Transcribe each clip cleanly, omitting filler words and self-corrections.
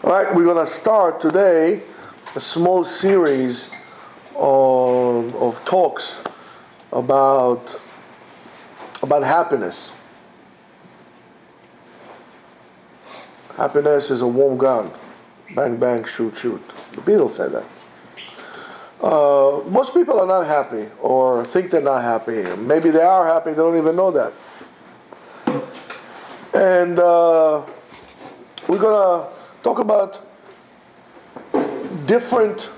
All right, we're going to start today a small series of talks about happiness. Happiness is a warm gun. Bang, bang, shoot, shoot. The Beatles said that. Most people are not happy or think they're not happy. Maybe they are happy, they don't even know that. And we're going to talk about different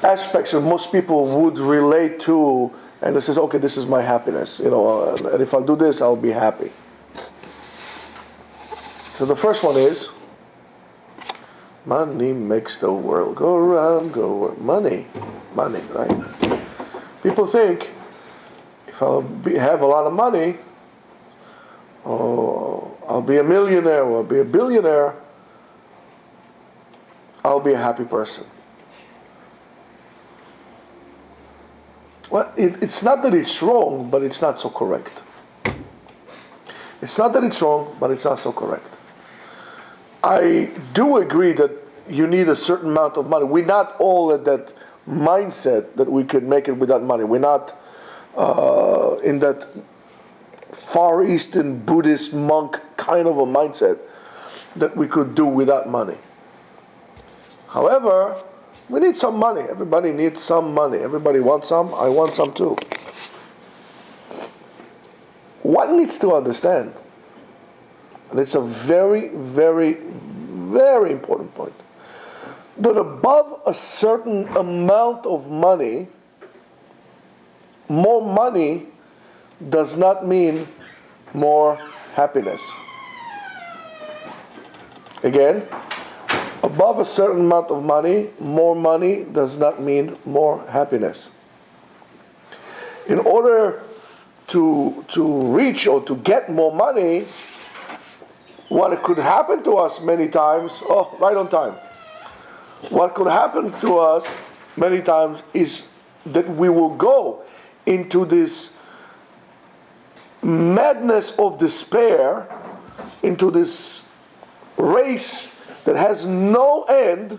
aspects that most people would relate to, and it says, okay, this is my happiness, and if I'll do this, I'll be happy. So the first one is, money makes the world go round, go round. Money, right? People think, if I'll have a lot of money, I'll be a millionaire or I'll be a billionaire, I'll be a happy person. Well, it's not that it's wrong, but it's not so correct. It's not that it's wrong, but it's not so correct. I do agree that you need a certain amount of money. We're not all at that mindset that we could make it without money. We're not in that Far Eastern Buddhist monk kind of a mindset that we could do without money. However, we need some money. Everybody needs some money. Everybody wants some. I want some too. One needs to understand, and it's a very, very, very important point, that above a certain amount of money, more money does not mean more happiness. Again, above a certain amount of money, more money does not mean more happiness. In order to reach or to get more money, what could happen to us many times, right on time. What could happen to us many times is that we will go into this madness of despair, into this race that has no end,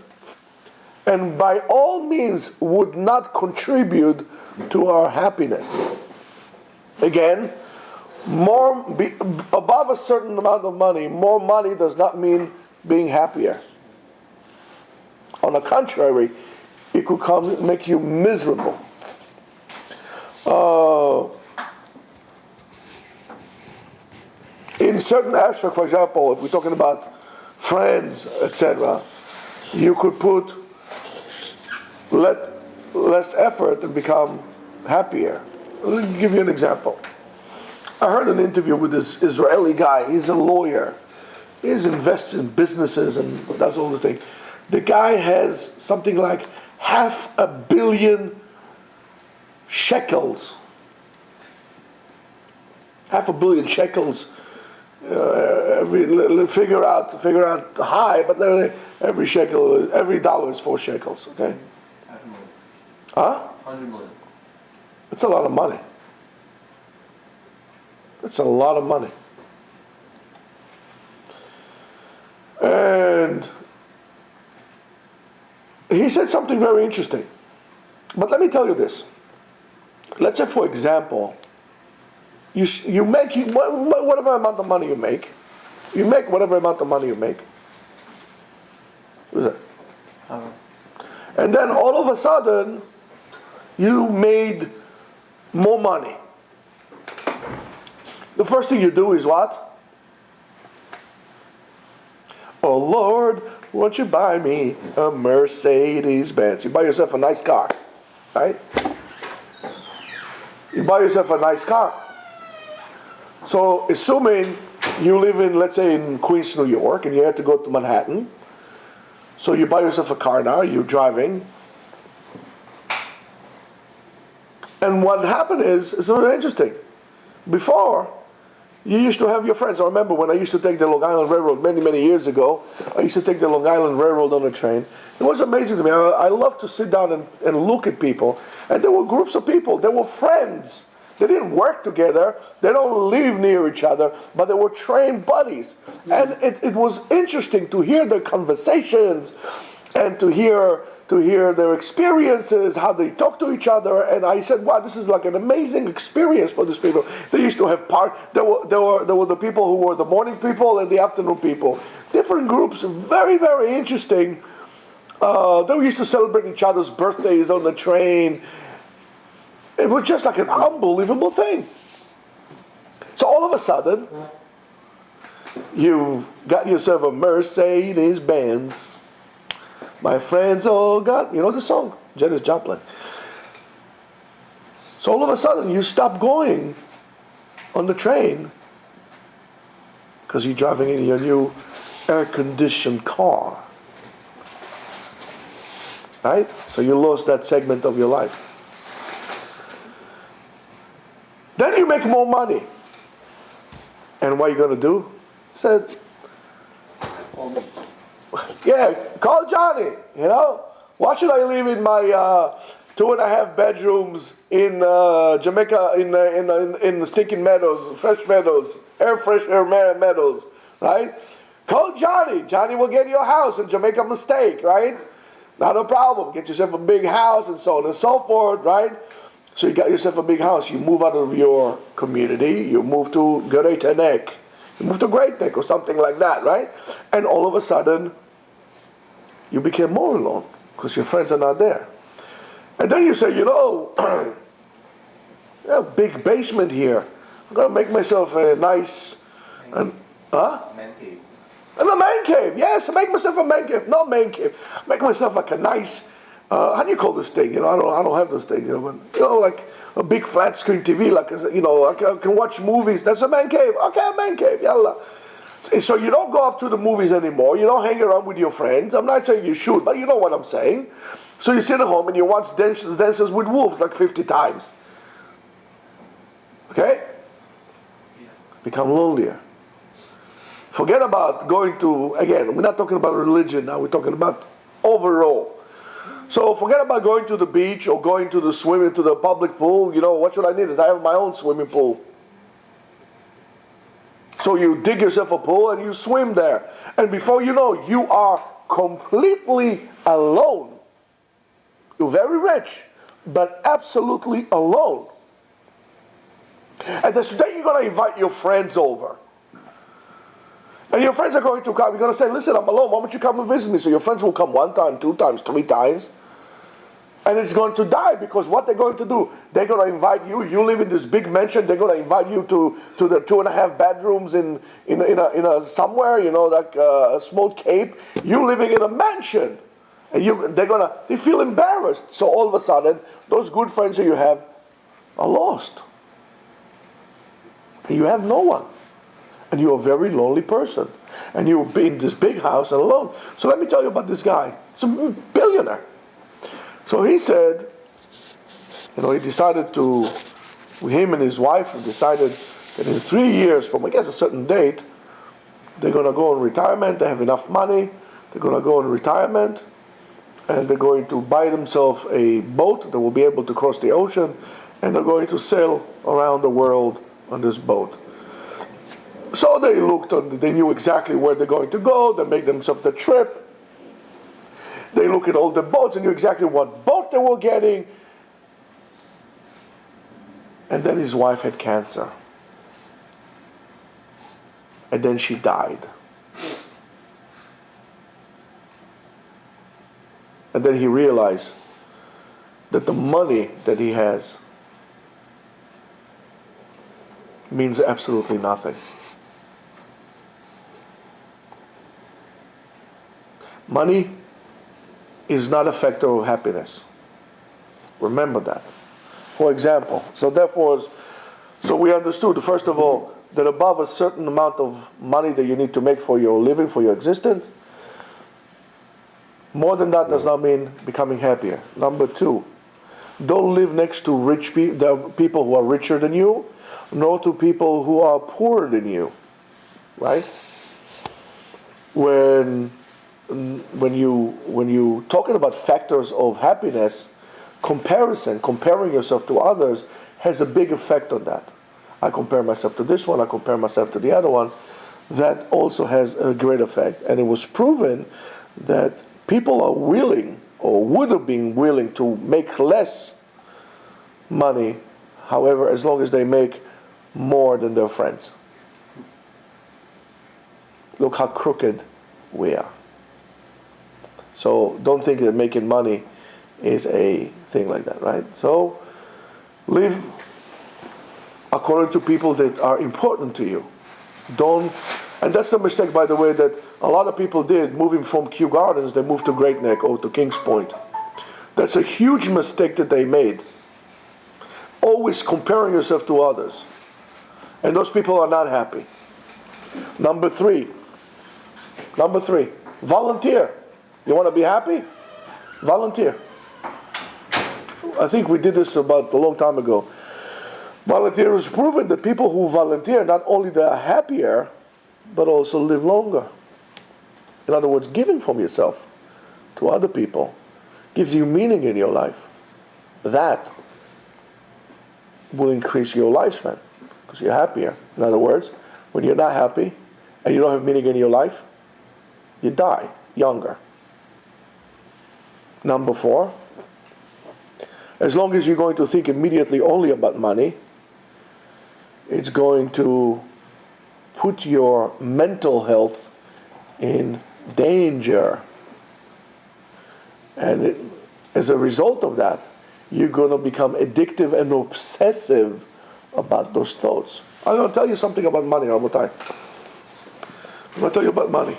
and by all means would not contribute to our happiness. Again, above a certain amount of money, more money does not mean being happier. On the contrary, it could make you miserable. In certain aspects, for example, if we're talking about friends, etc., you could put less effort and become happier. Let me give you an example. I heard an interview with this Israeli guy. He's a lawyer. He's invested in businesses and does all the things. The guy has something like 500 million shekels. 500 million shekels. Figure out high, but every dollar is 4 shekels. Okay. 500,000. Huh? 100 million. It's a lot of money. It's a lot of money. And he said something very interesting. But let me tell you this. Let's say, for example, you make whatever amount of money you make. You make whatever amount of money you make. What is that? And then all of a sudden, you made more money. The first thing you do is what? Oh Lord, won't you buy me a Mercedes-Benz? You buy yourself a nice car, right? You buy yourself a nice car. So assuming you live in, let's say, in Queens, New York, and you have to go to Manhattan, so you buy yourself a car now, you're driving. And what happened is very interesting. Before, you used to have your friends. I remember when I used to take the Long Island Railroad many, many years ago. I used to take the Long Island Railroad on a train. It was amazing to me. I loved to sit down and look at people. And there were groups of people. There were friends They didn't work together. They don't live near each other, but they were trained buddies. And it was interesting to hear their conversations and to hear their experiences, how they talk to each other. And I said, wow, this is like an amazing experience for these people. They used to have there were the people who were the morning people and the afternoon people. Different groups, very, very interesting. They used to celebrate each other's birthdays on the train. It was just like an unbelievable thing. So all of a sudden, you got yourself a Mercedes Benz. My friends all got, you know the song, Janis Joplin. So all of a sudden, you stop going on the train because you're driving in your new air-conditioned car. Right? So you lost that segment of your life. Then you make more money. And what are you going to do? He said, yeah, call Johnny, you know. Why should I live in my 2.5 bedrooms in Jamaica, in the stinking meadows, fresh meadows, fresh air meadows, right? Call Johnny. Johnny will get your house in Jamaica Mistake, right? Not a problem. Get yourself a big house and so on and so forth, right? So you got yourself a big house. You move out of your community. You move to Great Neck. You move to Great Neck or something like that, right? And all of a sudden, you became more alone because your friends are not there. And then you say, you know, a big basement here. I'm going to make myself a nice... Man cave. And a man cave, yes. Make myself a man cave. No man cave. Make myself like a nice... how do you call this thing? You know, I don't have this thing. You know, but, like a big flat screen TV. Like, you know, I can watch movies. That's a man cave. Okay, a man cave. Yalla. So you don't go up to the movies anymore. You don't hang around with your friends. I'm not saying you should, but you know what I'm saying. So you sit at home and you watch Dances with Wolves like 50 times. Okay? Become lonelier. Forget about going to, again, we're not talking about religion now. We're talking about overall. So forget about going to the beach or going to the swimming, to the public pool. You know, what should I need is I have my own swimming pool. So you dig yourself a pool and you swim there. And before you know, you are completely alone. You're very rich, but absolutely alone. And then you're going to invite your friends over. And your friends are going to come. You're going to say, listen, I'm alone. Why don't you come and visit me? So your friends will come 1 time, 2 times, 3 times. And it's going to die because what they're going to do, they're going to invite you. You live in this big mansion. They're going to invite you to the 2.5 bedrooms in a somewhere, you know, like a small cape. You living in a mansion, and they feel embarrassed. So all of a sudden, those good friends that you have are lost, and you have no one, and you're a very lonely person, and you're in this big house and alone. So let me tell you about this guy. He's a billionaire. So he said, you know, he decided him and his wife decided that in 3 years from, I guess, a certain date, they're going to go on retirement. They have enough money. They're going to go on retirement. And they're going to buy themselves a boat that will be able to cross the ocean. And they're going to sail around the world on this boat. So they knew exactly where they're going to go. They make themselves the trip. They look at all the boats and knew exactly what boat they were getting. And then his wife had cancer. And then she died. And then he realized that the money that he has means absolutely nothing. Money is not a factor of happiness. Remember that. For example, so we understood, first of all, that above a certain amount of money that you need to make for your living, for your existence, more than that does not mean becoming happier. Number 2, don't live next to rich people who are richer than you, nor to people who are poorer than you. Right? When you talking about factors of happiness, comparing yourself to others, has a big effect on that. I compare myself to this one, I compare myself to the other one. That also has a great effect. And it was proven that people are willing, or would have been willing, to make less money, however, as long as they make more than their friends. Look how crooked we are. So don't think that making money is a thing like that, right? So live according to people that are important to you. And that's the mistake, by the way, that a lot of people did, moving from Kew Gardens, they moved to Great Neck or to Kings Point. That's a huge mistake that they made. Always comparing yourself to others. And those people are not happy. Number three, volunteer. You want to be happy? Volunteer. I think we did this about a long time ago. Volunteer has proven that people who volunteer, not only they are happier, but also live longer. In other words, giving from yourself to other people gives you meaning in your life. That will increase your lifespan because you're happier. In other words, when you're not happy and you don't have meaning in your life, you die younger. Number 4, as long as you're going to think immediately only about money, it's going to put your mental health in danger. And as a result of that, you're going to become addictive and obsessive about those thoughts. I'm going to tell you something about money, Rabotai. I'm going to tell you about money.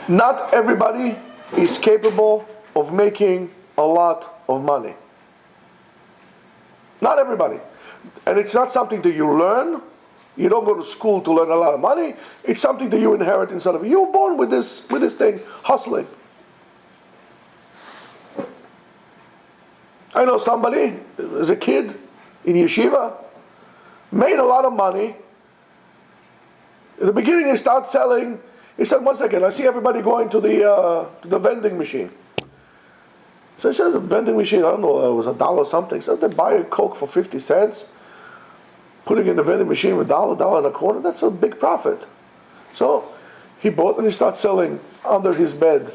Not everybody is capable of making a lot of money. Not everybody. And it's not something that you learn. You don't go to school to learn a lot of money. It's something that you inherit inside of you. You're born with this thing, hustling. I know somebody, as a kid in Yeshiva, made a lot of money. In the beginning, he started selling. He said, one second, I see everybody going to the vending machine. So he said, the vending machine, I don't know, it was $1 something. So they buy a Coke for 50 cents, putting in the vending machine with $1.25, that's a big profit. So he bought and he started selling under his bed,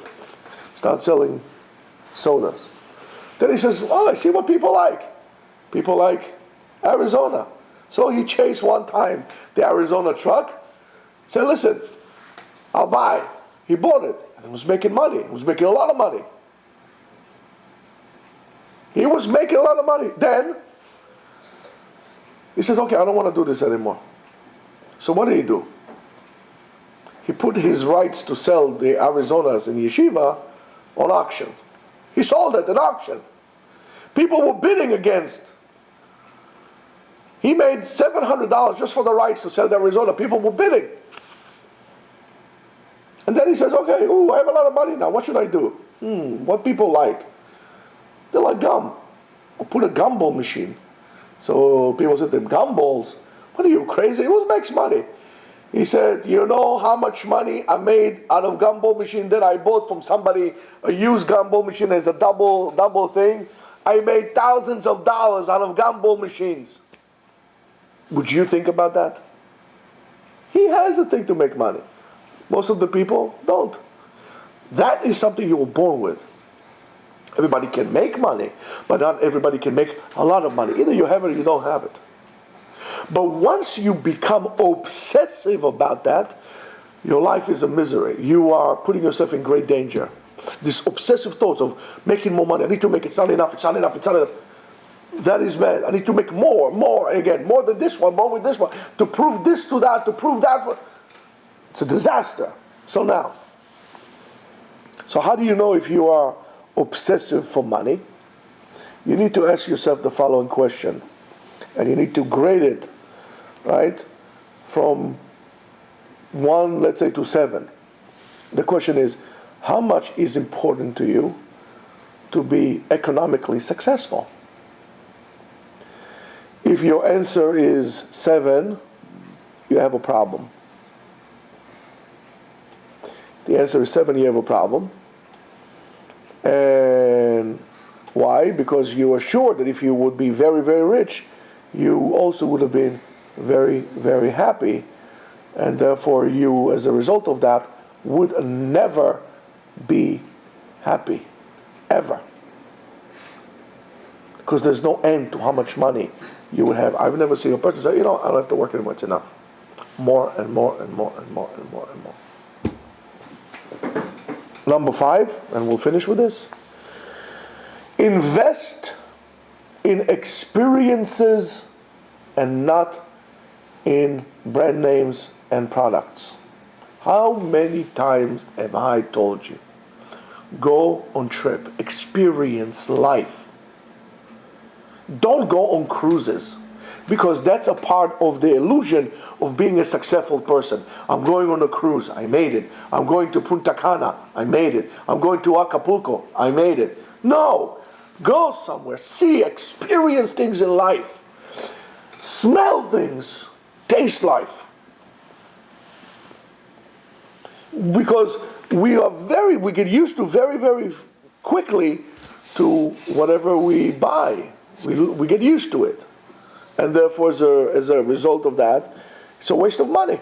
started selling sodas. Then he says, oh, I see what people like. People like Arizona. So he chased one time the Arizona truck, said, listen, I'll buy. He bought it, and he was making money. He was making a lot of money. He was making a lot of money. Then, he says, okay, I don't want to do this anymore. So what did he do? He put his rights to sell the Arizonas in Yeshiva on auction. He sold it at auction. People were bidding against. He made $700 just for the rights to sell the Arizona. People were bidding. And then he says, okay, I have a lot of money now. What should I do? What people like? They like gum. I'll put a gumball machine. So people said to him, gumballs? What are you, crazy? Who makes money? He said, you know how much money I made out of gumball machine that I bought from somebody, a used gumball machine as a double thing? I made thousands of dollars out of gumball machines. Would you think about that? He has a thing to make money. Most of the people don't. That is something you were born with. Everybody can make money, but not everybody can make a lot of money. Either you have it or you don't have it. But once you become obsessive about that, your life is a misery. You are putting yourself in great danger. This obsessive thoughts of making more money. I need to make it. It's not enough. It's not enough. It's not enough. That is bad. I need to make more again. More than this one, more with this one. To prove this to that, to prove that. It's a disaster. So how do you know if you are obsessive for money? You need to ask yourself the following question. And you need to grade it, right, from 1, let's say, to 7. The question is, how much is important to you to be economically successful? If your answer is 7, you have a problem. If the answer is 7, you have a problem. And Why? Because you are sure that if you would be very, very rich, you also would have been very, very happy. And therefore you, as a result of that, would never be happy. Ever. Because there's no end to how much money you would have. I've never seen a person say, I don't have to work anymore, it's enough. More and more and more and more and more and more. Number 5, and we'll finish with this. Invest in experiences and not in brand names and products. How many times have I told you? Go on trip, experience life. Don't go on cruises, because that's a part of the illusion of being a successful person. I'm going on a cruise, I made it. I'm going to Punta Cana, I made it. I'm going to Acapulco, I made it. No, go somewhere, see, experience things in life. Smell things, taste life. Because we get used to very, very quickly to whatever we buy. We get used to it. And therefore, as a result of that, it's a waste of money.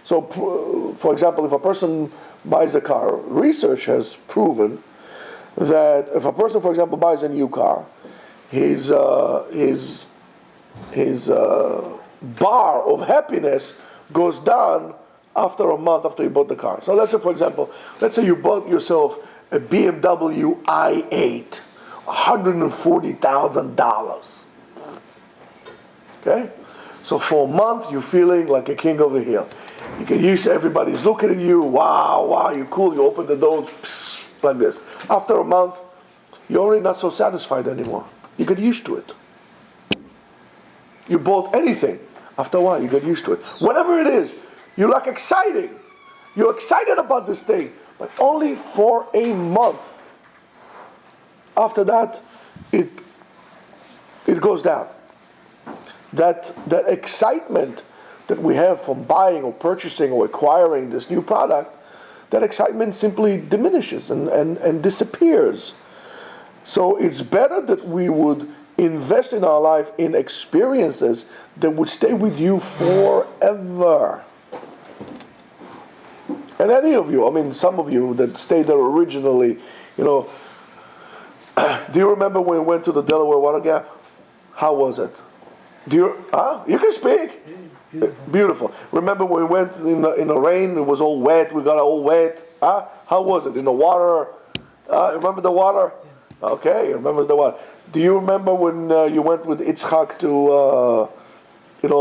So, for example, if a person buys a car, research has proven that if a person, for example, buys a new car, his bar of happiness goes down after a month after you bought the car. So let's say, for example, you bought yourself a BMW i8, $140,000. Okay? So for a month, you're feeling like a king of the hill. You get used to everybody's looking at you. Wow, you're cool. You open the doors, psst, like this. After a month, you're already not so satisfied anymore. You get used to it. You bought anything. After a while, you get used to it. Whatever it is, you're like exciting. You're excited about this thing, but only for a month. After that, it goes down. That excitement that we have from buying or purchasing or acquiring this new product, that excitement simply diminishes and disappears. So it's better that we would invest in our life in experiences that would stay with you forever. And any of you, some of you that stayed there originally, do you remember when we went to the Delaware Water Gap? How was it? You can speak. Beautiful. Remember when we went in the rain? It was all wet. We got all wet. How was it in the water? Remember the water? Okay, remembers the water. Do you remember when you went with Itzhak to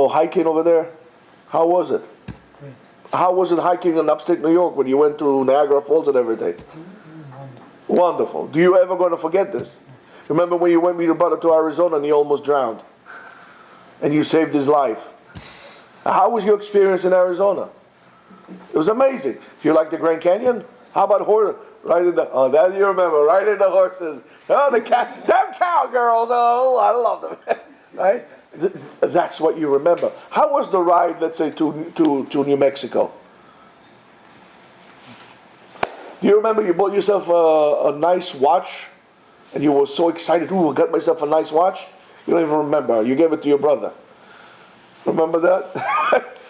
hiking over there? How was it? Great. How was it hiking in upstate New York when you went to Niagara Falls and everything? Wonderful. Do you ever going to forget this? Remember when you went with your brother to Arizona and he almost drowned? And you saved his life. How was your experience in Arizona? It was amazing. Do you like the Grand Canyon? How about horses? That you remember, right in the horses. Oh, them cowgirls. Oh, I love them. Right? That's what you remember. How was the ride, let's say, to New Mexico? Do you remember you bought yourself a nice watch and you were so excited, I got myself a nice watch? You don't even remember. You gave it to your brother. Remember that?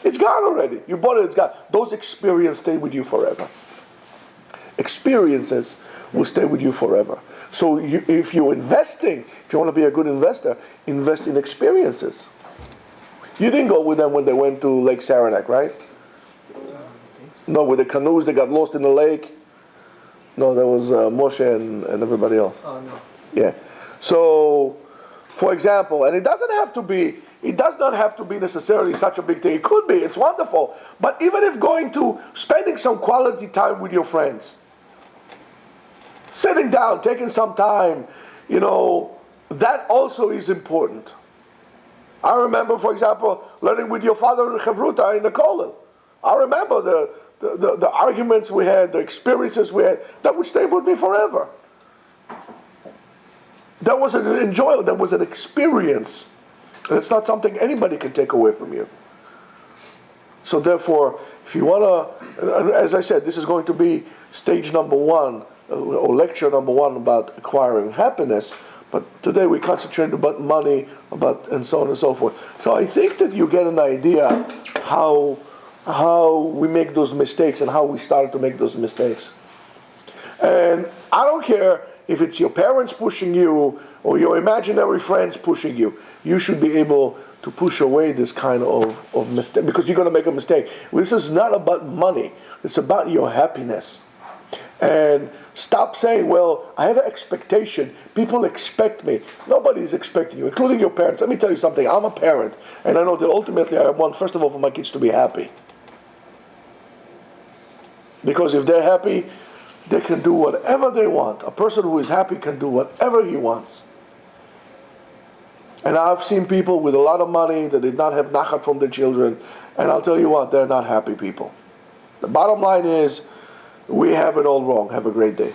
It's gone already. You bought it, it's gone. Those experiences stay with you forever. Experiences will stay with you forever. So if you're investing, if you want to be a good investor, invest in experiences. You didn't go with them when they went to Lake Saranac, right? No, with the canoes, they got lost in the lake. No, there was Moshe and everybody else. Oh, no. Yeah. So, for example, and it does not have to be necessarily such a big thing. It could be, it's wonderful. But even if spending some quality time with your friends, sitting down, taking some time, that also is important. I remember, for example, learning with your father in Chavruta in the Kollel. I remember the arguments we had, the experiences we had, that would stay with me forever. That was an enjoyment, that was an experience. And it's not something anybody can take away from you. So therefore, if you want to, as I said, this is going to be stage number 1 or lecture number one about acquiring happiness. But today we concentrate about money, and so on and so forth. So I think that you get an idea how we make those mistakes and how we started to make those mistakes. And I don't care if it's your parents pushing you or your imaginary friends pushing you. You should be able to push away this kind of mistake, because you're going to make a mistake. This is not about money. It's about your happiness. And stop saying, well, I have an expectation. People expect me. Nobody's expecting you, including your parents. Let me tell you something. I'm a parent, and I know that ultimately I want, first of all, for my kids to be happy. Because if they're happy, they can do whatever they want. A person who is happy can do whatever he wants. And I've seen people with a lot of money that did not have nachat from their children, and I'll tell you what, they're not happy people. The bottom line is, we have it all wrong. Have a great day.